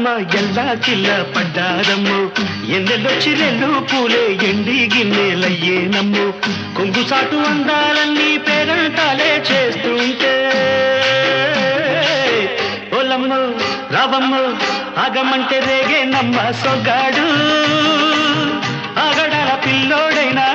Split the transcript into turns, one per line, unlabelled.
రామమ్మ ఎల్లా కిల్ల పడ్డారమ్ము ఎన్నెల్లొచ్చి రెండు పూలే ఎండి గిన్నెలయ్యేనమ్ము కొంగు సాటు అందాలన్నీ పేరంటాలే చేస్తుంటే ఓలమ్ము రావమ్ము ఆగమంటే రేగే నమ్మ సొగ్గాడు ఆగడాల పిల్లోడైనా